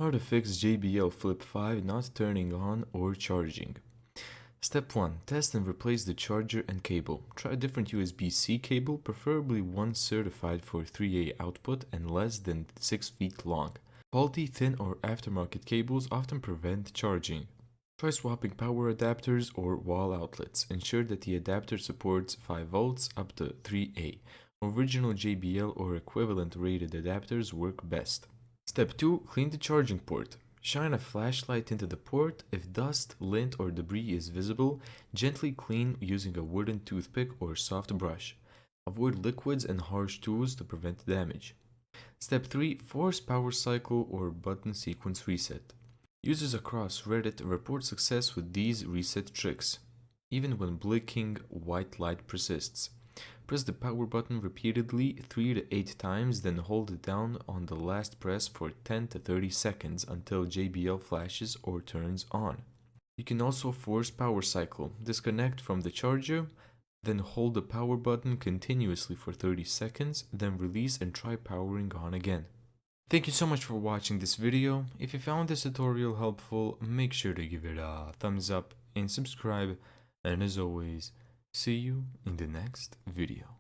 How to fix JBL Flip 5 not turning on or charging. Step 1. Test and replace the charger and cable. Try a different USB-C cable, preferably one certified for 3A output and less than 6 feet long. Faulty, thin or aftermarket cables often prevent charging. Try swapping power adapters or wall outlets. Ensure that the adapter supports 5 volts up to 3A. Original JBL or equivalent rated adapters work best. Step 2. Clean the charging port. Shine a flashlight into the port. If dust, lint, or debris is visible, gently clean using a wooden toothpick or soft brush. Avoid liquids and harsh tools to prevent damage. Step 3. Force power cycle or button sequence reset. Users across Reddit report success with these reset tricks, even when blinking white light persists. Press the power button repeatedly 3 to 8 times, then hold it down on the last press for 10 to 30 seconds until JBL flashes or turns on. You can also force power cycle. Disconnect from the charger, then hold the power button continuously for 30 seconds, then release and try powering on again. Thank you so much for watching this video. If you found this tutorial helpful, make sure to give it a thumbs up and subscribe. And as always, see you in the next video.